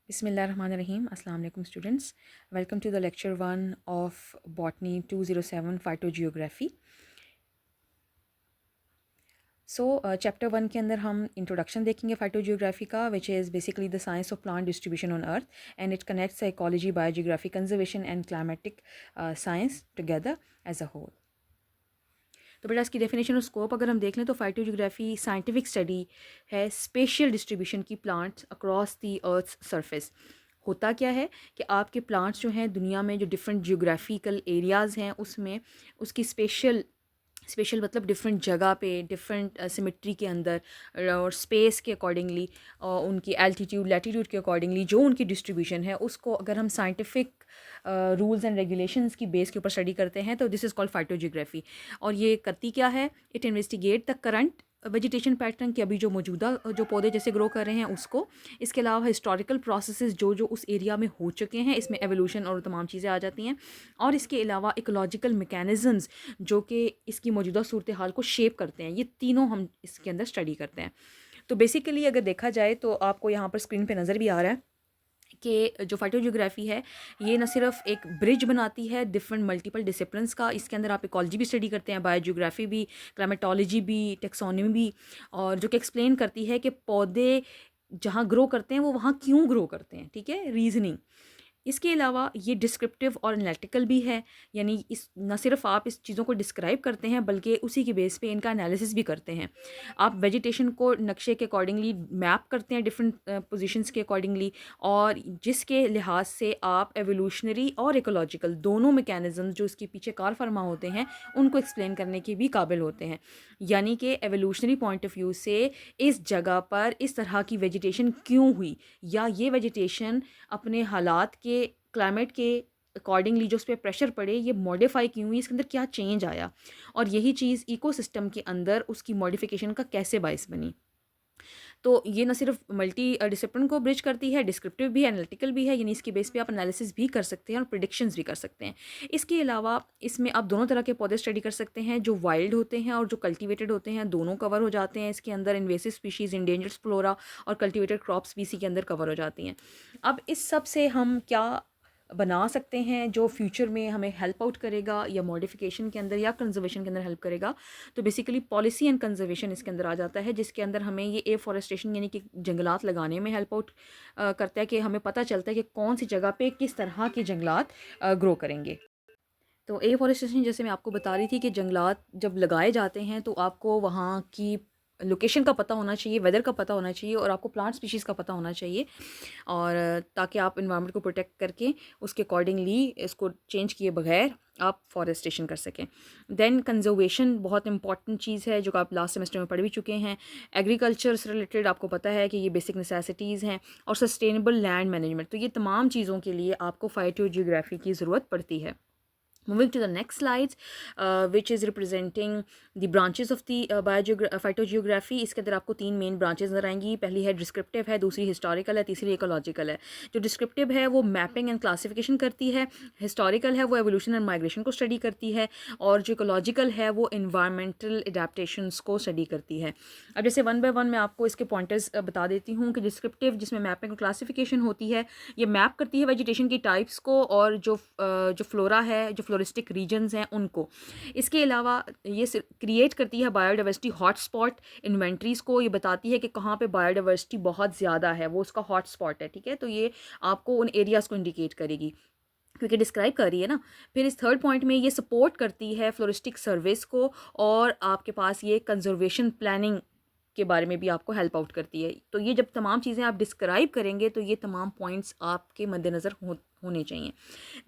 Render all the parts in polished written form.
Bismillahirrahmanirrahim. Assalamu alaikum students. Welcome to the lecture 1 of Botany 207 Phytogeography. Chapter 1 के अंदर हम introduction देखेंगे phytogeography का, which is basically the science of plant distribution on earth and it connects psychology, biogeography, conservation and climatic science together as a whole. तो बेटा इसकी definition और scope अगर हम देख लें तो फाइटोजियोग्राफी साइंटिफिक स्टडी है स्पेशल डिस्ट्रीब्यूशन की plants across the earth surface. होता क्या है कि आपके प्लांट्स जो हैं दुनिया में जो डिफरेंट जियोग्राफिकल एरियाज़ हैं उसमें उसकी स्पेशल स्पेशल मतलब डिफरेंट जगह पे डिफरेंट सिमेट्री के अंदर और स्पेस के अकॉर्डिंगली और उनकी एल्टीट्यूड लैटीट्यूड के अकॉर्डिंगली जो उनकी डिस्ट्रीब्यूशन है उसको अगर हम साइंटिफिक रूल्स एंड रेगुलेशंस की बेस के ऊपर स्टडी करते हैं तो दिस इज़ कॉल्ड फाइटोजियोग्राफी। और ये करती क्या है, it investigate the current vegetation pattern कि अभी जो मौजूदा जो पौधे जैसे ग्रो कर रहे हैं उसको, इसके अलावा हिस्टोरिकल प्रोसेसेस जो जो उस एरिया में हो चुके हैं, इसमें एवोल्यूशन और तमाम चीज़ें आ जाती हैं, और इसके अलावा इकोलॉजिकल मैकेनिज़म्स जो कि इसकी मौजूदा सूरत हाल को शेप करते हैं, ये तीनों हम इसके अंदर स्टडी करते हैं। तो बेसिकली अगर देखा जाए तो आपको यहाँ पर स्क्रीन पे नज़र भी आ रहा है कि जो फाइटोजियोग्राफी है ये न सिर्फ एक ब्रिज बनाती है डिफरेंट मल्टीपल डिसिप्लिन्स का, इसके अंदर आप इकोलॉजी भी स्टडी करते हैं, बायोजियोग्राफी भी, क्लाइमेटोलॉजी भी, टेक्सोनॉमी भी, और जो कि एक्सप्लेन करती है कि पौधे जहाँ ग्रो करते हैं वो वहाँ क्यों ग्रो करते हैं, ठीक है, रीजनिंग। इसके अलावा ये डिस्क्रिप्टिव और एनालिटिकल भी है, यानी इस न सिर्फ आप इस चीज़ों को डिस्क्राइब करते हैं बल्कि उसी की बेस पे इनका एनालिसिस भी करते हैं। आप वेजिटेशन को नक्शे के अकॉर्डिंगली मैप करते हैं डिफरेंट पोजीशंस के अकॉर्डिंगली, और जिसके लिहाज से आप एवोल्यूशनरी और इकोलॉजिकल दोनों मैकेनिज्म जो इसके पीछे कार फरमा होते हैं उनको एक्सप्लेन करने के भी काबिल होते हैं। यानी कि एवोल्यूशनरी पॉइंट ऑफ व्यू से इस जगह पर इस तरह की वेजिटेशन क्यों हुई, या ये वेजिटेशन अपने हालात के क्लाइमेट के अकॉर्डिंगली जो उस पर प्रेशर पड़े ये मॉडिफाई क्यों हुई, इसके अंदर क्या चेंज आया, और यही चीज़ इकोसिस्टम के अंदर उसकी मॉडिफिकेशन का कैसे बायस बनी। तो ये ना सिर्फ मल्टी डिसिप्लिन को ब्रिज करती है, डिस्क्रिप्टिव भी है, एनालिटिकल भी है, यानी इसकी बेस पे आप एनालिसिस भी कर सकते हैं और प्रिडिक्शंस भी कर सकते हैं। इसके अलावा इसमें आप दोनों तरह के पौधे स्टडी कर सकते हैं, जो वाइल्ड होते हैं और जो कल्टिवेटेड होते हैं, दोनों कवर हो जाते हैं इसके अंदर। इन्वेसिव स्पीशीज़, इंडेंजर्ड फ्लोरा और कल्टिवेटेड क्रॉप्स भी इसी के अंदर कवर हो जाती हैं। अब इस सब से हम क्या बना सकते हैं जो फ्यूचर में हमें हेल्प आउट करेगा, या मॉडिफिकेशन के अंदर या कंजर्वेशन के अंदर हेल्प करेगा, तो बेसिकली पॉलिसी एंड कंजर्वेशन इसके अंदर आ जाता है, जिसके अंदर हमें ये एफॉरेस्टेशन यानी कि जंगलात लगाने में हेल्प आउट करता है कि हमें पता चलता है कि कौन सी जगह पे किस तरह के जंगलात ग्रो करेंगे। तो एफॉरेस्टेशन जैसे मैं आपको बता रही थी कि जंगलात जब लगाए जाते हैं तो आपको वहाँ की लोकेशन का पता होना चाहिए, वेदर का पता होना चाहिए, और आपको प्लांट स्पीशीज़ का पता होना चाहिए, और ताकि आप इन्वायरमेंट को प्रोटेक्ट करके उसके अकॉर्डिंगली इसको चेंज किए बगैर आप फॉरेस्टेशन कर सकें। देन कंजर्वेशन बहुत इंपॉर्टेंट चीज़ है जो कि आप लास्ट सेमेस्टर में पढ़ भी चुके हैं। एग्रीकल्चर से रिलेटेड आपको पता है कि ये बेसिक नेसेसिटीज़ हैं, और सस्टेनेबल लैंड मैनेजमेंट, तो ये तमाम चीज़ों के लिए आपको फाइटोजियोग्राफी की ज़रूरत पड़ती है। Moving to the next slides, which is representing the branches of the phytogeography. इसके अंदर आपको तीन मेन ब्रांचेस नजर आएंगी। पहली है डिस्क्रिप्टिव है, दूसरी हिस्टोरिकल है, तीसरी इकोलॉजिकल है। जो डिस्क्रिप्टिव है वो मैपिंग एंड क्लासिफिकेशन करती है, हिस्टोरिकल है वो एवोल्यूशन एंड माइग्रेशन को स्टडी करती है, और जो इकोलॉजिकल है वो इन्वायरमेंटल एडेप्टेशंस को स्टडी करती है। अब जैसे वन बाय वन मैं आपको इसके पॉइंटर्स बता देती हूँ कि डिस्क्रिप्टिव जिसमें मैपिंग और क्लासिफिकेशन होती है, ये मैप करती है वेजिटेशन की टाइप्स को, और जो फ्लोरा है, जो फ्लोरिस्टिक रीजन्स हैं उनको। इसके अलावा ये क्रिएट करती है बायोडाइवर्सिटी हॉटस्पॉट इन्वेंट्रीज़ को, ये बताती है कि कहाँ पे बायोडाइवर्सिटी बहुत ज़्यादा है, वो उसका हॉटस्पॉट है, ठीक है, तो ये आपको उन एरियाज़ को इंडिकेट करेगी क्योंकि डिस्क्राइब कर रही है ना। फिर इस थर्ड पॉइंट में ये सपोर्ट करती है फ्लोरिस्टिक सर्विस को, और आपके पास ये कंजर्वेशन प्लानिंग के बारे में भी आपको हेल्प आउट करती है। तो ये जब तमाम चीज़ें आप डिस्क्राइब करेंगे तो ये तमाम पॉइंट्स आपके मद्देनज़र होने चाहिए।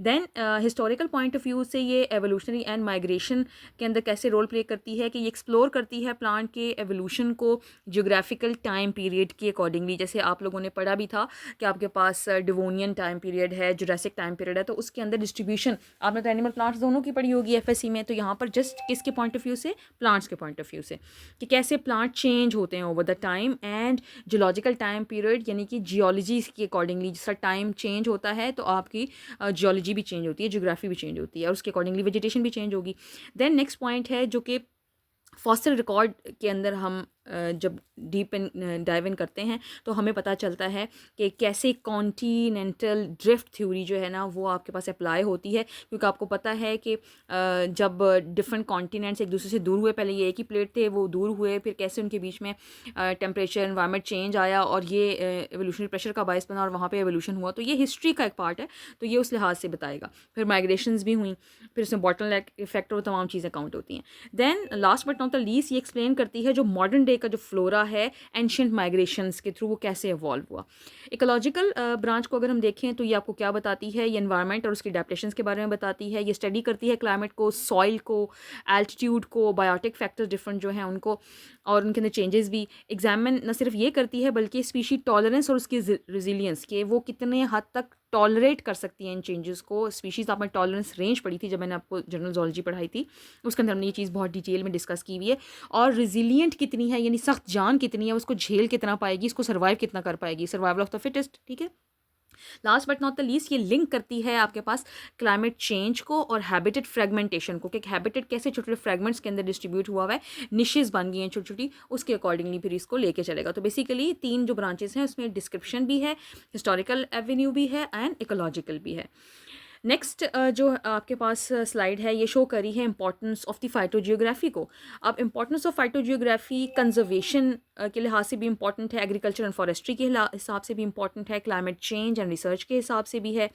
Then historical point of view से ये एवोल्यूशनरी एंड माइग्रेशन के अंदर कैसे रोल प्ले करती है कि ये एक्सप्लोर करती है प्लांट के एवोल्यूशन को जियोग्राफिकल टाइम पीरियड के अकॉर्डिंगली। जैसे आप लोगों ने पढ़ा भी था कि आपके पास डिवोनियन टाइम पीरियड है, जुरासिक टाइम पीरियड है, तो उसके अंदर डिस्ट्रीब्यूशन आपने तो एनिमल प्लांट्स दोनों की पढ़ी होगी एफएससी में, तो यहाँ पर जस्ट किसके पॉइंट ऑफ व्यू से, प्लांट्स के पॉइंट ऑफ व्यू से, कि कैसे प्लांट चेंज होते हैं over the time, and geological time period यानी कि जियोलॉजी के अकॉर्डिंगली जिसका टाइम चेंज होता है तो आपकी जियोलॉजी भी चेंज होती है, जियोग्राफी भी चेंज होती है, और उसके अकॉर्डिंगली वेजिटेशन भी चेंज होगी। देन नेक्स्ट पॉइंट है जो कि फॉसिल रिकॉर्ड के अंदर हम जब डीप इन डाइव इन करते हैं तो हमें पता चलता है कि कैसे कॉन्टीनेंटल ड्रिफ्ट थ्योरी जो है ना वो आपके पास अप्लाई होती है, क्योंकि आपको पता है कि जब डिफरेंट कॉन्टीनेंट्स एक दूसरे से दूर हुए, पहले ये एक ही प्लेट थे, वो दूर हुए, फिर कैसे उनके बीच में टेम्परेचर एनवायरनमेंट चेंज आया और ये एवोल्यूशनरी प्रेशर का बायस बना और वहाँ पे एवोल्यूशन हुआ। तो ये हिस्ट्री का एक पार्ट है, तो ये उस लिहाज से बताएगा। फिर माइग्रेशंस भी हुई, फिर उसमें बॉटल इफेक्ट और तमाम चीज़ें काउंट होती हैं। Then last but not the least ये एक्सप्लेन करती है जो मॉडर्न डे का जो फ्लोरा है एंशियंट माइग्रेशंस के थ्रू वो कैसे इवॉल्व हुआ। इकोलॉजिकल ब्रांच को अगर हम देखें तो ये आपको क्या बताती है, ये एनवायरनमेंट और उसकी अडेप्टेशंस के बारे में बताती है। ये स्टडी करती है क्लाइमेट को, सॉइल को, एल्टीट्यूड को, बायोटिक फैक्टर्स डिफरेंट जो हैं उनको, और उनके अंदर चेंजेस भी एग्जामिन न सिर्फ ये करती है बल्कि स्पीशी टॉलरेंस और उसकी रेजिलियंस के वो कितने हद तक टॉलरेट कर सकती हैं इन चेंजेस को। स्पीशीज़ आप में टॉलरेंस रेंज पढ़ी थी जब मैंने आपको जनरल ज़ूलॉजी पढ़ाई थी, उसके अंदर हमने ये चीज़ बहुत डिटेल में डिस्कस की हुई है। और रेजिलियंट कितनी है, यानी सख्त जान कितनी है, उसको झेल कितना पाएगी, इसको सर्वाइव कितना कर पाएगी, सर्वाइवल ऑफ द फिटेस्ट। ठीक है, last but not the least ये लिंक करती है आपके पास क्लाइमेट चेंज को और हैबिटेट फ्रेगमेंटेशन को, कि हैबिटेट कैसे छोटे छोटे फ्रेगमेंट्स के अंदर डिस्ट्रीब्यूट हुआ हुआ है, निशेस बन गई हैं छोटी छोटी, उसके अकॉर्डिंगली फिर इसको लेके चलेगा। तो बेसिकली 3 जो ब्रांचेस हैं उसमें डिस्क्रिप्शन भी है, हिस्टोरिकल एवेन्यू भी है एंड इकोलॉजिकल भी है। नेक्स्ट जो आपके पास स्लाइड है ये शो करी है इंपॉर्टेंस ऑफ द फाइटोजियोग्राफी को। अब इंपॉर्टेंस ऑफ फाइटोजियोग्राफी कंजर्वेशन के लिहाज से भी इंपॉर्टेंट है, एग्रीकल्चर एंड फॉरेस्ट्री के हिसाब से भी इंपॉर्टेंट है, क्लाइमेट चेंज एंड रिसर्च के हिसाब से भी है,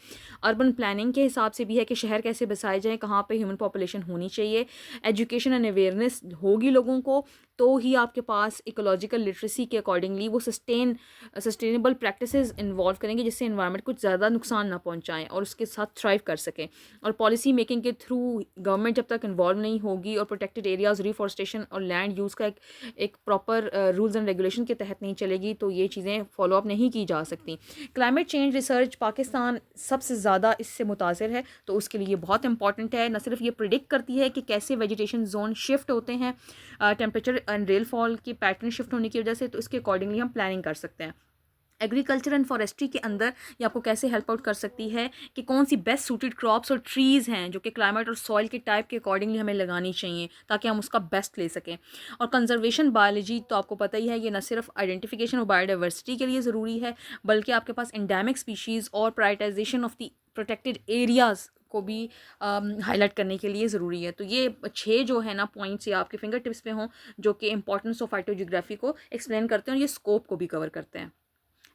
अर्बन प्लानिंग के हिसाब से भी है कि शहर कैसे बसाए जाएँ, कहाँ पे ह्यूमन पॉपुलेशन होनी चाहिए, एजुकेशन एंड अवेयरनेस होगी लोगों को तो ही आपके पास इकोलॉजिकल लिटरेसी के अकॉर्डिंगली वो सस्टेनेबल प्रैक्टिसेस इन्वॉल्व करेंगे जिससे इन्वायरमेंट को ज़्यादा नुकसान ना पहुंचाएं और उसके साथ थ्राइव कर सकें। और पॉलिसी मेकिंग के थ्रू गवर्नमेंट जब तक इन्वॉल्व नहीं होगी और प्रोटेक्टेड एरियाज़, रिफॉरेस्टेशन और लैंड यूज़ का एक प्रॉपर रूल्स एंड रेगुलेशन के तहत नहीं चलेगी तो ये चीज़ें फॉलोअप नहीं की जा सकती। क्लाइमेट चेंज रिसर्च पाकिस्तान सबसे ज़्यादा इससे मुतासिर है, तो उसके लिए बहुत इंपॉर्टेंट है। न सिर्फ ये प्रिडिक्ट करती है कि कैसे वेजिटेशन जोन शिफ्ट होते हैं टेम्परेचर एंड रेनफॉल की पैटर्न शिफ्ट होने की वजह से, तो इसके अकॉर्डिंगली हम प्लानिंग कर सकते हैं। एग्रीकल्चर एंड फॉरेस्ट्री के अंदर ये आपको कैसे हेल्प आउट कर सकती है कि कौन सी बेस्ट सूटेड क्रॉप्स और ट्रीज़ हैं जो कि क्लाइमेट और सॉइल के टाइप के अकॉर्डिंगली हमें लगानी चाहिए ताकि हम उसका बेस्ट ले सकें। और कंजर्वेशन बायोलॉजी तो आपको पता ही है, ये न सिर्फ आइडेंटिफिकेशन और बायोडाइवर्सिटी के लिए ज़रूरी है बल्कि आपके पास एंडेमिक स्पीशीज़ और prioritisation of the protected areas को भी हाईलाइट करने के लिए ज़रूरी है। तो ये 6 जो है ना पॉइंट्स ये आपके फिंगर टिप्स पे हों जो कि इंपॉर्टेंस ऑफ फाइटोजियोग्राफी को एक्सप्लेन करते हैं और ये स्कोप को भी कवर करते हैं।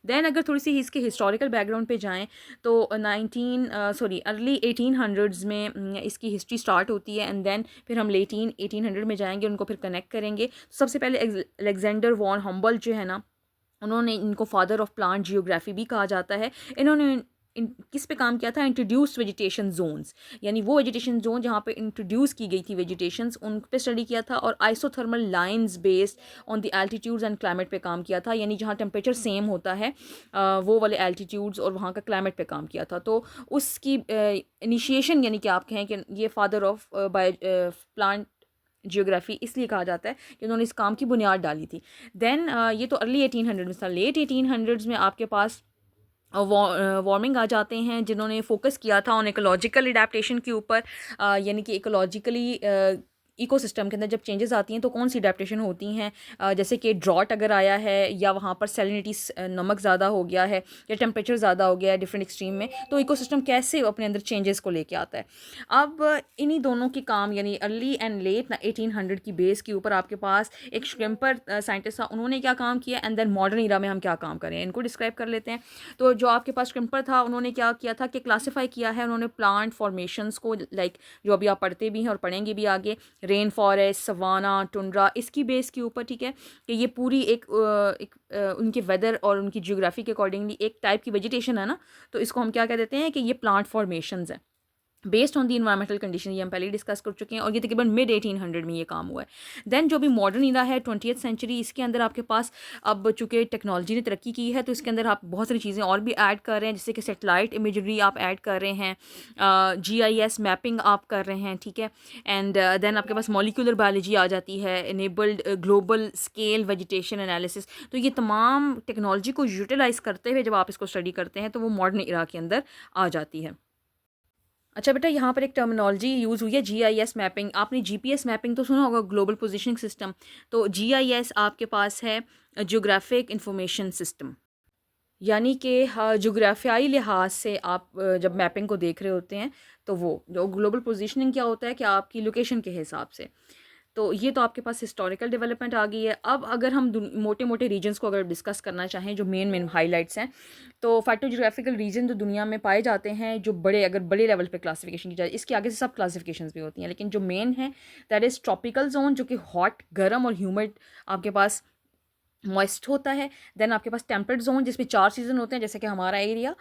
देन अगर थोड़ी सी इसके हिस्टोरिकल बैकग्राउंड पे जाएं तो अर्ली 1800s में इसकी हिस्ट्री स्टार्ट होती है एंड देन फिर हम लेट 1800 में जाएंगे, उनको फिर कनेक्ट करेंगे। सबसे पहले अलेक्जेंडर वॉन हम्बोल्ट जो है ना, उन्होंने इनको फादर ऑफ प्लांट जियोग्राफी भी कहा जाता है। इन्होंने किस पे काम किया था, इंट्रोड्यूस्ड वेजिटेशन जोन्स, यानी वो वेजिटेशन जोन जहाँ पे इंट्रोड्यूस की गई थी वेजिटेशंस उन पे स्टडी किया था। और isothermal lines based on the altitudes and climate पे काम किया था, यानी जहाँ टेम्परेचर सेम होता है वो वाले एल्टीट्यूड्स और वहाँ का क्लाइमेट पे काम किया था। तो उसकी इनिशिएशन यानी कि आप कहें कि ये फादर ऑफ प्लांट जियोग्राफी इसलिए कहा जाता है कि उन्होंने इस काम की बुनियाद डाली थी। देन ये तो अर्ली 1800 में था। लेट 1800s में आपके पास वार्मिंग आ जाते हैं जिन्होंने फोकस किया था ऑन इकोलॉजिकल अडेप्टेशन के ऊपर, यानी कि इकोलॉजिकली इकोसिस्टम के अंदर जब चेंजेस आती हैं तो कौन सी अडेप्टेशन होती हैं, जैसे कि ड्रॉट अगर आया है या वहाँ पर सैलिनिटी नमक ज़्यादा हो गया है या टेम्परेचर ज़्यादा हो गया है डिफरेंट एक्सट्रीम में, तो इकोसिस्टम कैसे अपने अंदर चेंजेस को लेके आता है। अब इन्हीं दोनों की काम यानी अर्ली एंड लेट 1800 की बेस के ऊपर आपके पास एक श्रिम्पर साइंटिस्ट था, उन्होंने क्या काम किया एंड देन मॉडर्न ईरा में हम क्या काम करें इनको डिस्क्राइब कर लेते हैं। तो जो आपके पास श्रिम्पर था उन्होंने क्या किया था कि क्लासीफाई किया है उन्होंने प्लांट फॉर्मेशंस को, लाइक जो अभी आप पढ़ते भी हैं और पढ़ेंगे भी आगे, रेन फॉरेस्ट, सवाना, टुंड्रा, इसकी बेस के ऊपर, ठीक है, कि ये पूरी एक उनके वेदर और उनकी जियोग्राफी के अकॉर्डिंगली एक टाइप की वेजिटेशन है ना, तो इसको हम क्या कह देते हैं कि ये प्लांट फॉर्मेशंस है based on the environmental condition. ये हम पहले ही डिस्कस कर चुके हैं और ये तकरीबन मिड 1800 में ये काम हुआ है। देन जो भी मॉडर्न ईरा है 20th सेंचुरी, इसके अंदर आपके पास अब चूँकि टेक्नोलॉजी ने तरक्की की है तो इसके अंदर आप बहुत सारी चीज़ें और भी ऐड कर रहे हैं, जैसे कि सेटेलाइट इमेजरी आप ऐड कर रहे हैं, GIS मैपिंग आप कर रहे हैं, ठीक है, एंड देन आपके पास मॉलिक्यूलर बायोलॉजी आ जाती है, enabled global scale vegetation analysis. तो ये तमाम टेक्नोलॉजी को यूटिलाइज़ करते हुए जब आप इसको स्टडी करते हैं तो वो मॉडर्न ईरा के अंदर आ जाती है। अच्छा बेटा, यहाँ पर एक टर्मिनोलॉजी यूज़ हुई है जीआईएस मैपिंग। आपने जीपीएस मैपिंग तो सुना होगा, ग्लोबल पोजीशनिंग सिस्टम। तो जीआईएस आपके पास है ज्योग्राफिक इंफॉर्मेशन सिस्टम, यानी कि जोग्राफियाई लिहाज से आप जब मैपिंग को देख रहे होते हैं तो वो जो ग्लोबल पोजीशनिंग क्या होता है कि आपकी लोकेशन के हिसाब से। तो ये तो आपके पास हिस्टोरिकल डेवलपमेंट आ गई है। अब अगर हम मोटे मोटे रीजन्स को अगर डिस्कस करना चाहें, जो मेन मेन हाइलाइट्स हैं, तो फाइटोजियोग्राफिकल रीजन जो दुनिया में पाए जाते हैं, जो बड़े अगर बड़े लेवल पे क्लासिफिकेशन की जाए, इसके आगे से सब क्लासिफिकेशंस भी होती हैं, लेकिन जो मेन है दैट इज़ ट्रॉपिकल जोन, जो कि हॉट, गर्म और ह्यूमिड आपके पास मॉइस्ट होता है। देन आपके पास टेम्परेट जोन जिसमें 4 सीज़न होते हैं जैसे कि हमारा एरिया।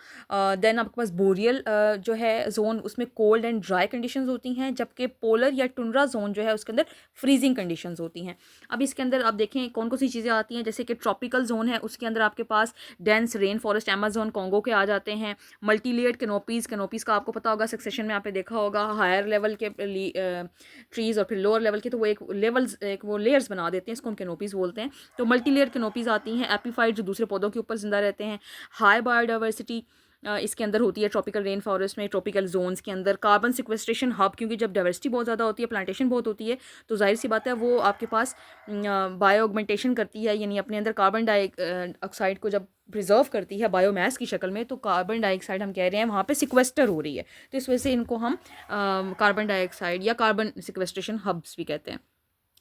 देन आपके पास बोरियल जो है जोन, उसमें कोल्ड एंड ड्राई कंडीशंस होती हैं, जबकि पोलर या टुंड्रा जोन जो है उसके अंदर फ्रीजिंग कंडीशंस होती हैं। अब इसके अंदर आप देखें कौन कौन सी चीज़ें आती हैं, जैसे कि ट्रॉपिकल जोन है, उसके अंदर आपके पास dense rain forest Amazon Congo के आ जाते हैं। मल्टीलेयर्ड कैनोपीज़ का आपको पता होगा, सक्सेशन में आपने देखा होगा, हायर लेवल के ट्रीज़ और फिर लोअर लेवल के, तो वो एक लेवल्स, एक वो लेयर्स बना देते हैं, इसको हम कैनोपीज़ बोलते हैं। तो मल्टी लेयर कैनोपीज़ आती हैं। एपीफाइट जो दूसरे पौधों के ऊपर जिंदा रहते हैं। हाई बायोडाइवर्सिटी इसके अंदर होती है ट्रॉपिकल रेन फॉरेस्ट में, ट्रॉपिकल जोन्स के अंदर। कार्बन सिक्वेस्ट्रेशन हब, क्योंकि जब डाइवर्सिटी बहुत ज़्यादा होती है, प्लांटेशन बहुत होती है, तो जाहिर सी बात है वो आपके पास बायो ऑगमेंटेशन करती है, यानी अपने अंदर कार्बन डाइऑक्साइड को जब प्रिजर्व करती है बायोमास की शक्ल में, तो कार्बन डाइऑक्साइड हम कह रहे हैं वहाँ पे सिक्वेस्टर हो रही है, तो इस वजह से इनको हम कार्बन डाइऑक्साइड या कार्बन सिक्वेस्ट्रेशन हब्स भी कहते हैं।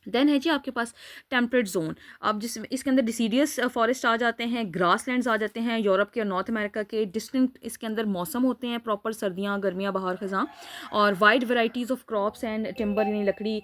देन है जी आपके पास टेम्परेट जोन। अब जिस इसके अंदर डिसीडियस फॉरेस्ट आ जाते हैं, ग्रासलैंड्स आ जाते हैं, यूरोप के और नॉर्थ अमेरिका के। डिस्टिंक्ट इसके अंदर मौसम होते हैं, प्रॉपर सर्दियाँ, गर्मियाँ, बहार, खज़ां, और wide varieties of crops and timber, यानी लकड़ी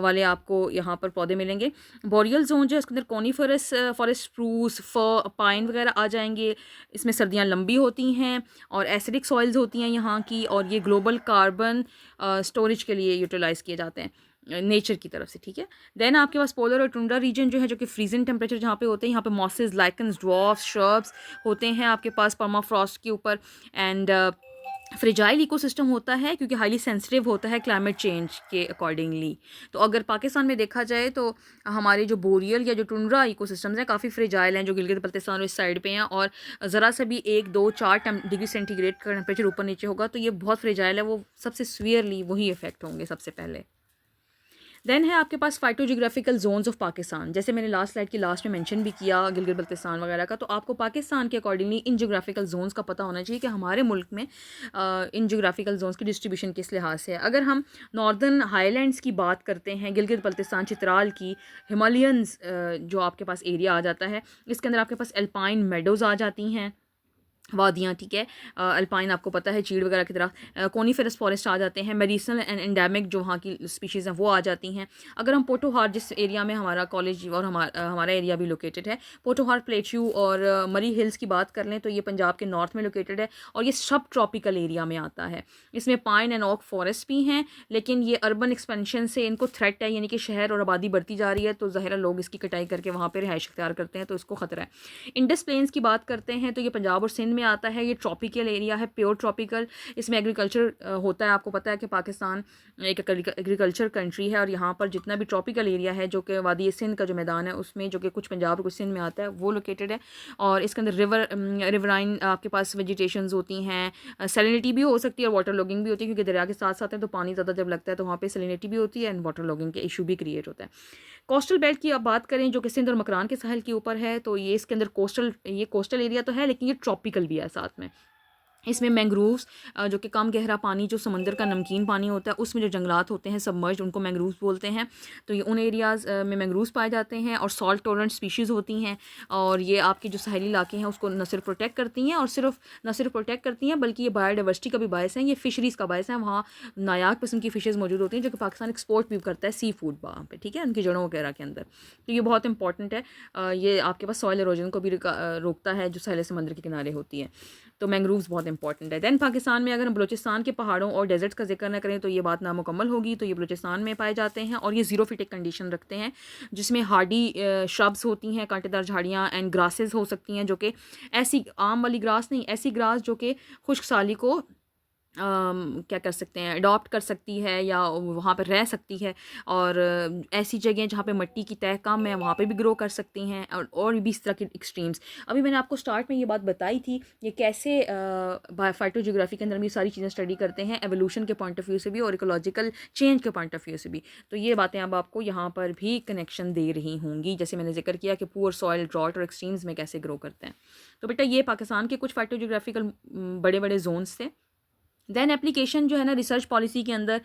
वाले आपको यहाँ पर पौधे मिलेंगे। बोरियल जोन जो है उसके अंदर कॉनीफरस फॉरेस्ट, स्प्रूस, फर, पाइन वगैरह आ जाएंगे। इसमें सर्दियाँ लंबी होती हैं और एसिडिक सॉइल्स होती हैं यहाँ की, और ये ग्लोबल कार्बन स्टोरेज के लिए यूटिलाइज़ किए जाते हैं नेचर की तरफ से, ठीक है। देन आपके पास पोलर और टुंड्रा रीजन जो है, जो कि फ्रीजिंग टेम्परेचर जहाँ पे होते हैं, यहाँ पे मॉसेस, लाइकन्स, ड्वार्फ्स, श्रब्स होते हैं आपके पास परमाफ्रॉस्ट के ऊपर। एंड फ्रेजाइल इकोसिस्टम होता है, क्योंकि हाईली सेंसिटिव होता है क्लाइमेट चेंज के अकॉर्डिंगली। तो अगर पाकिस्तान में देखा जाए तो हमारे जो बोरियल या जो टुंड्रा इकोसिस्टम्स हैं काफ़ी फ्रेजाइल हैं, जो गिलगित बल्तिस्तान और इस साइड पे हैं, और ज़रा सा भी 1, 2, 4 डिग्री सेंटीग्रेड का टेम्परेचर ऊपर नीचे होगा तो ये बहुत फ्रेजाइल है, वो सबसे सीवियरली वही इफेक्ट होंगे सबसे पहले। देन है आपके पास फाइटोजियोग्राफिकल जोन्स ऑफ पाकिस्तान, जैसे मैंने लास्ट स्लाइड की लास्ट में मेंशन भी किया गिलगित बल्तिस्तान वगैरह का। तो आपको पाकिस्तान के अकॉर्डिंगली इन जोग्राफिकल जोन्स का पता होना चाहिए कि हमारे मुल्क में इन जोग्राफिकल जोन्स की डिस्ट्रीब्यूशन किस लिहाज से है। अगर हम नॉर्दर्न हाईलैंड्स की बात करते हैं, गिलगित बल्तिस्तान, चित्राल की, हिमालयंस जो आपके पास एरिया आ जाता है, इसके अंदर आपके पास एल्पाइन मेडोज़ आ जाती हैं, वादियाँ, ठीक है। अल्पाइन आपको पता है चीड़ वगैरह की तरह। कोनीफेरस फॉरेस्ट आ जाते हैं। मेडिसिनल एंड एंडेमिक जो वहाँ की स्पीशीज़ हैं वो आ जाती हैं। अगर हम पोटोहार, जिस एरिया में हमारा कॉलेज और हमारा एरिया भी लोकेटेड है, पोटोहार प्लेट्यू और मरी हिल्स की बात कर लें तो ये पंजाब के नॉर्थ में लोकेटेड है और ये सब ट्रॉपिकल एरिया में आता है। इसमें पाइन एंड ओक फॉरेस्ट भी हैं, लेकिन ये अर्बन एक्सपेंशन से इनको थ्रेट है, यानी कि शहर और आबादी बढ़ती जा रही है, तो ज़ाहिर लोग इसकी कटाई करके वहाँ पर रिहाइश अख्तियार करते हैं, तो इसको ख़तरा है। इंडस प्लेन्स की बात करते हैं तो ये पंजाब और सिंध में आता है। ये ट्रॉपिकल एरिया है, प्योर ट्रॉपिकल। इसमें एग्रीकल्चर होता है। आपको पता है कि पाकिस्तान एक एग्रीकल्चर कंट्री है, और यहाँ पर जितना भी ट्रॉपिकल एरिया है, जो कि वादी सिंध का जो मैदान है उसमें, जो कि कुछ पंजाब और कुछ सिंध में आता है, वो लोकेटेड है। और इसके अंदर रिवराइन आपके पास वेजिटेशंस होती हैं। सैलिनिटी भी हो सकती है और वाटर लॉगिंग भी होती है, क्योंकि दरिया के साथ साथ है तो पानी ज़्यादा जब लगता है तो वहाँ पर सैलिनिटी भी होती है एंड वाटर लॉगिंग के इशू भी क्रिएट होता है। कोस्टल बेल्ट की आप बात करें, जो कि सिंध और मकरान के साहिल के ऊपर है, तो ये इसके अंदर कोस्टल एरिया तो है, लेकिन ये ट्रॉपिकल भी है साथ में। इसमें मैंग्रोव्स, जो कि कम गहरा पानी, जो समंदर का नमकीन पानी होता है, उसमें जो जंगलात होते हैं सबमर्ज्ड, उनको मैंग्रोव्स बोलते हैं। तो ये उन एरियाज़ में मैंग्रोव्स पाए जाते हैं और सॉल्ट टॉलरेंट स्पीशीज़ होती हैं, और ये आपके जो साहिली इलाके हैं उसको न सिर्फ प्रोटेक्ट करती हैं, और न सिर्फ प्रोटेक्ट करती हैं बल्कि ये बायोडाइवर्सिटी का भी बायस है, ये फिशरीज़ का बायस है। वहाँ नायाब किस्म की फ़िशेज़ मौजूद होती हैं, जो कि पाकिस्तान एक्सपोर्ट भी करता है सी फूड वहाँ पर, ठीक है, उनकी जड़ों वगैरह के अंदर। तो ये बहुत इंपॉर्टेंट है। ये आपके पास सॉइल एरोजन को भी रोकता है, जो साहिल समंदर के किनारे होती है। तो मैंग्रोव्स बहुत इंपॉर्टेंट है। दैन पाकिस्तान में अगर हम बलूचिस्तान के पहाड़ों और डेजर्ट्स का जिक्र न करें तो ये बात नामुकम्मल होगी। तो ये बलूचिस्तान में पाए जाते हैं और ये ज़ीरोफिटिक कंडीशन रखते हैं, जिसमें हार्डी श्रब्स होती हैं, कांटेदार झाड़ियाँ एंड ग्रासेस हो सकती हैं, जो कि ऐसी आम वाली ग्रास नहीं, ऐसी ग्रास जो कि खुश्क साली को क्या कर सकते हैं, अडॉप्ट कर सकती है या वहाँ पर रह सकती है। और ऐसी जगह जहाँ पे मिट्टी की तह कम है वहाँ पे भी ग्रो कर सकती हैं, और भी इस तरह के एक्सट्रीम्स। अभी मैंने आपको स्टार्ट में ये बात बताई थी, ये कैसे फाइटोजियोग्राफी के अंदर हम ये सारी चीज़ें स्टडी करते हैं, एवोल्यूशन के पॉइंट ऑफ व्यू से भी और इकोलॉजिकल चेंज के पॉइंट ऑफ व्यू से भी। तो ये बातें अब आपको यहाँ पर भी कनेक्शन दे रही होंगी, जैसे मैंने जिक्र किया कि पुअर सॉइल, ड्रॉट और एक्सट्रीम्स में कैसे ग्रो करते हैं। तो बेटा ये पाकिस्तान के कुछ फाइटोजियोग्राफिकल बड़े बड़े जोन्स थे। देन एप्लीकेशन जो है ना रिसर्च पॉलिसी के अंदर,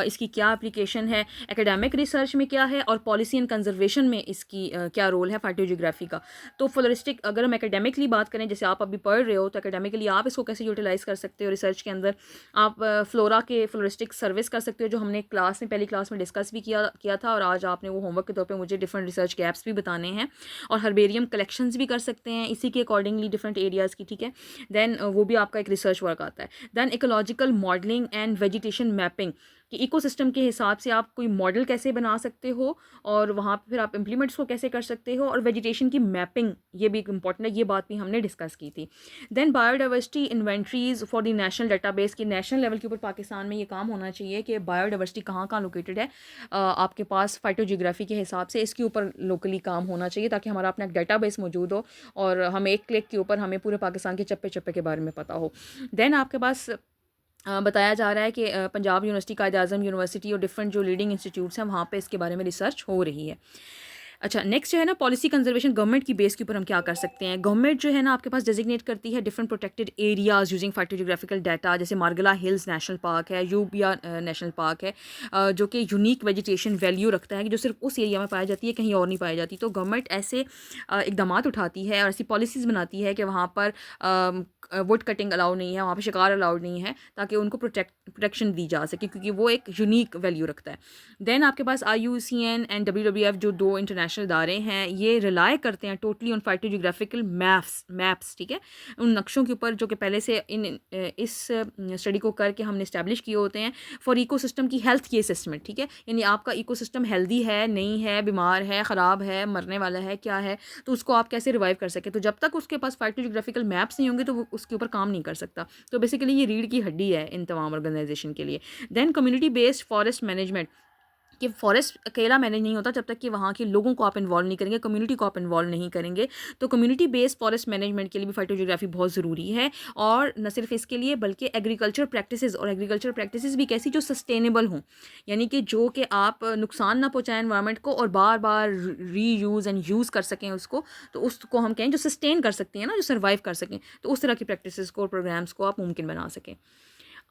इसकी क्या एप्लीकेशन है, एकेडमिक रिसर्च में क्या है, और पॉलिसी एंड कंजर्वेशन में इसकी क्या रोल है फाइटोजियोग्राफी का। तो फ्लोरिस्टिक अगर हम एकेडमिकली बात करें, जैसे आप अभी पढ़ रहे हो, तो एकेडमिकली आप इसको कैसे यूटिलाइज़ कर सकते हो रिसर्च के अंदर। आप फ्लोरा के फ्लोरिस्टिक सर्विस कर सकते हो, जो हमने क्लास में पहली क्लास में डिस्कस भी किया था, और आज आपने वो होमवर्क के तौर पर मुझे डिफरेंट रिसर्च गैप्स भी बताने हैं। और हर्बेरियम कलेक्शंस भी कर सकते हैं इसी के अकॉर्डिंगली डिफरेंट एरियाज़ की, ठीक है। देन वो भी आपका एक रिसर्च वर्क आता है। Then ecological modelling and vegetation mapping, कि इकोसिस्टम के हिसाब से आप कोई मॉडल कैसे बना सकते हो, और वहाँ पे फिर आप इम्प्लीमेंट्स को कैसे कर सकते हो, और वेजिटेशन की मैपिंग, ये भी एक इंपॉर्टेंट है, ये बात भी हमने डिस्कस की थी। Then biodiversity inventories for the national database, की नेशनल लेवल के ऊपर पाकिस्तान में ये काम होना चाहिए कि बायोडाइवर्सिटी कहाँ कहाँ लोकेटेड है आपके पास फाइटोजियोग्राफी के हिसाब से, इसके ऊपर लोकली काम होना चाहिए, ताकि हमारा अपना एक डाटाबेस मौजूद हो और हम एक क्लिक के ऊपर हमें पूरे पाकिस्तान के चप्पे चप्पे के बारे में पता हो। देन आपके पास बताया जा रहा है कि पंजाब यूनिवर्सिटी, कायद आज़म यूनिवर्सिटी और डिफरेंट जो लीडिंग इंस्टीट्यूट्स हैं वहाँ पे इसके बारे में रिसर्च हो रही है। अच्छा, नेक्स्ट जो है ना पॉलिसी कंजर्वेशन, गवर्नमेंट की बेस के ऊपर हम क्या कर सकते हैं। गवर्नमेंट जो है ना आपके पास डेजिग्नेट करती है different protected areas using phytogeographical data, जैसे मार्गला हिल्स नेशनल पार्क है, यूबिया नेशनल पार्क है, जो कि यूनिक वेजिटेशन वैल्यू रखता है, कि जो सिर्फ उस एरिया में पाई जाती है, कहीं और नहीं पाई जाती। तो गवर्नमेंट ऐसे इकदाम उठाती है और ऐसी पॉलिसीज़ बनाती है कि वहाँ पर वुड कटिंग अलाउ नहीं है, वहाँ पर शिकार अलाउड नहीं है, ताकि उनको प्रोटेक्शन दी जा सके, क्योंकि वो एक यूनिक वैल्यू रखता है। देन आपके पास IUCN एंड WWF, जो दो इंटरनेशनल इदारे हैं, ये रिलाई करते हैं टोटली ऑन फाइटोजियोग्राफिकल मैप्स, ठीक है, उन नक्शों के ऊपर जो कि पहले से इस स्टडी को करके हमने इस्टेब्लिश किए होते हैं फॉर इकोसिस्टम की हेल्थ की असेसमेंट, ठीक है। यानी आपका इकोसिस्टम हेल्दी है, नहीं है, बीमार है, ख़राब है, मरने वाला है, क्या है, तो उसको आप कैसे रिवाइव कर सकें। तो जब तक उसके पास फाइटोजियोग्राफिकल मैप्स नहीं होंगे तो वो उसके ऊपर काम नहीं कर सकता। तो बेसिकली ये रीढ़ की हड्डी है इन तमाम ऑर्गेनाइजेशन के लिए। Then community based forest management, कि फॉरेस्ट अकेला मैनेज नहीं होता जब तक कि वहाँ के लोगों को आप इन्वॉल्व नहीं करेंगे, कम्युनिटी को आप इन्वॉल्व नहीं करेंगे। तो कम्युनिटी बेस्ड फॉरेस्ट मैनेजमेंट के लिए भी फाइटोजियोग्राफी बहुत ज़रूरी है। और न सिर्फ इसके लिए बल्कि एग्रीकल्चर प्रैक्टिसेस, और एग्रीकल्चर प्रैक्टिसेस भी कैसी, जो सस्टेनेबल हों, यानी कि जो कि आप नुकसान ना पहुँचाएं एनवायरनमेंट को और बार बार री यूज़ एंड यूज़ कर सकें उसको। तो उसको हम कहें जो सस्टेन कर सकती हैं ना, जो सर्वाइव कर सकें। तो उस तरह की प्रैक्टिसेस को और प्रोग्राम्स को आप मुमकिन बना सकें।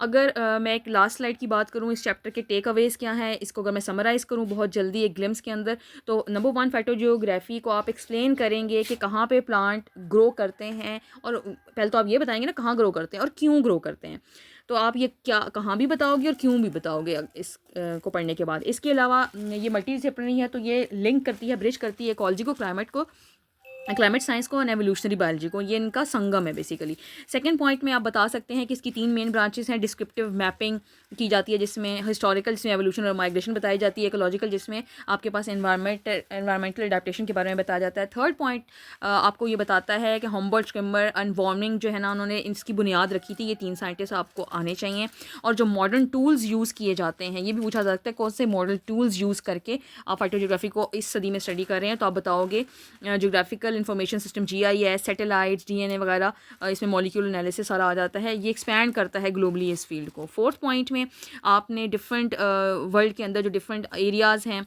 अगर मैं एक लास्ट स्लाइड की बात करूँ, इस चैप्टर के टेक अवेज़ क्या हैं, इसको अगर मैं समराइज़ करूँ बहुत जल्दी एक ग्लिम्स के अंदर, तो नंबर 1, फाइटोजियोग्राफी को आप एक्सप्लेन करेंगे कि कहाँ पे प्लांट ग्रो करते हैं, और पहले तो आप ये बताएंगे ना कहाँ ग्रो करते हैं और क्यों ग्रो करते हैं। तो आप ये क्या कहाँ भी बताओगे और क्यों भी बताओगे इस को पढ़ने के बाद। इसके अलावा ये मल्टी डिसिप्लिनरी है, तो ये लिंक करती है, ब्रिज करती है इकोलॉजी को, क्लाइमेट साइंस को और एवोल्यूशनरी बायोलॉजी को, ये इनका संगम है बेसिकली। सेकंड पॉइंट में आप बता सकते हैं कि इसकी 3 मेन ब्रांचेस हैं। डिस्क्रिप्टिव मैपिंग की जाती है, जिसमें हिस्टोरिकल, जिसमें एवोल्यूशन और माइग्रेशन बताई जाती है। इकोलॉजिकल, जिसमें आपके पास एनवायरमेंटल अडेप्टेशन के बारे में बताया जाता है। थर्ड पॉइंट आपको ये बताता है कि हम्बर्ट, स्किमर एंड वार्मिंग जो है ना, उन्होंने इसकी बुनियाद रखी थी। ये 3 साइंटिस्ट आपको आने चाहिए। और जो मॉडर्न टूल्स यूज़ किए जाते हैं, ये भी पूछा जा सकता है कौन से मॉडर्न टूल्स यूज़ करके आप फाइटोजियोग्राफी को इस सदी में स्टडी कर रहे हैं। तो आप बताओगे geographical information system, GIS, satellites, DNA वगैरह, इसमें मॉलिक्यूल एनालिसिस सारा आ जाता है। ये एक्सपैंड करता है ग्लोबली इस फील्ड को। फोर्थ पॉइंट में आपने डिफरेंट वर्ल्ड के अंदर जो डिफरेंट एरियाज़ हैं,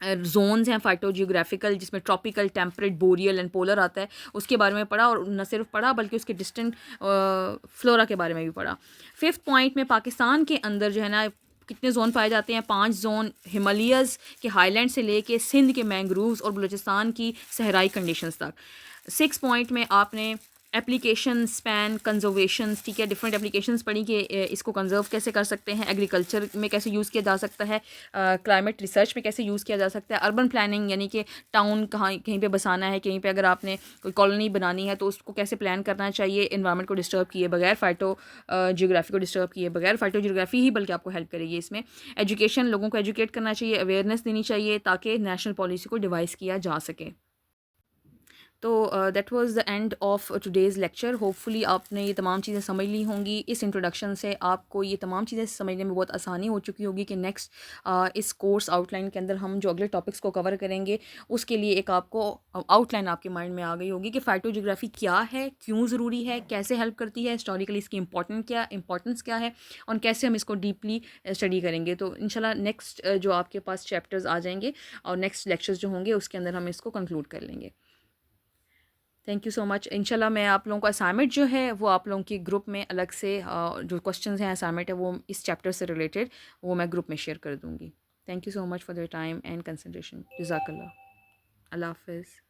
जोन्स हैं फाइटोजियोग्राफिकल, जिसमें tropical, temperate, boreal and polar आता है, उसके बारे में पढ़ा। और न सिर्फ पढ़ा बल्कि उसके डिस्टेंट फ्लोरा के बारे में भी पढ़ा। फिफ्थ पॉइंट में पाकिस्तान के अंदर जो है ना कितने जोन पाए जाते हैं, 5 जोन, हिमालयज़ के हाईलैंड से लेके सिंध के मैंग्रोव्स और बलूचिस्तान की सहराई कंडीशंस तक। 6 पॉइंट में आपने एप्लीकेशन, स्पैन, कंजर्वेशंस, ठीक है, डिफरेंट एप्लीकेशंस पढ़ी कि इसको कंजर्व कैसे कर सकते हैं, एग्रीकल्चर में कैसे यूज़ किया जा सकता है, क्लाइमेट रिसर्च में कैसे यूज़ किया जा सकता है, अर्बन प्लानिंग, यानी कि टाउन कहाँ कहीं पे बसाना है, कहीं पे अगर आपने कोई कॉलोनी बनानी है तो उसको कैसे प्लान करना चाहिए एनवायरनमेंट को डिस्टर्ब किए बगैर, जियोग्राफी को डिस्टर्ब किए बगैर। फाइटोजियोग्राफी ही बल्कि आपको हेल्प करेगी इसमें। एजुकेशन, लोगों को एजुकेट करना चाहिए, अवेयरनेस देनी चाहिए ताकि नेशनल पॉलिसी को डिवाइस किया जा सके। तो that was the end of today's lecture. Hopefully आपने ये तमाम चीज़ें समझ ली होंगी। इस इंट्रोडक्शन से आपको ये तमाम चीज़ें समझने में बहुत आसानी हो चुकी होगी कि नेक्स्ट इस कोर्स आउटलाइन के अंदर हम जो अगले टॉपिक्स को कवर करेंगे उसके लिए एक आपको आउटलाइन आपके माइंड में आ गई होगी कि फाइटोजियोग्राफी क्या है, क्यों ज़रूरी है, कैसे हेल्प करती है, हिस्टोरिकली इसकी इंपॉर्टेंस क्या है और कैसे हम इसको डीपली स्टडी करेंगे। तो इंशाल्लाह नेक्स्ट जो आपके पास चैप्टर्स आ जाएंगे और नेक्स्ट लेक्चर्स जो होंगे उसके अंदर हम इसको कंक्लूड कर लेंगे। Thank you so much. इंशाल्लाह मैं आप लोगों को असाइनमेंट जो है वो आप लोगों के ग्रुप में अलग से जो क्वेश्चंस हैं असाइनमेंट है वो इस चैप्टर से रिलेटेड वो मैं ग्रुप में शेयर कर दूँगी। Thank you so much for your time and consideration. जज़ाकल्लाह। अल्लाह हाफ़िज़।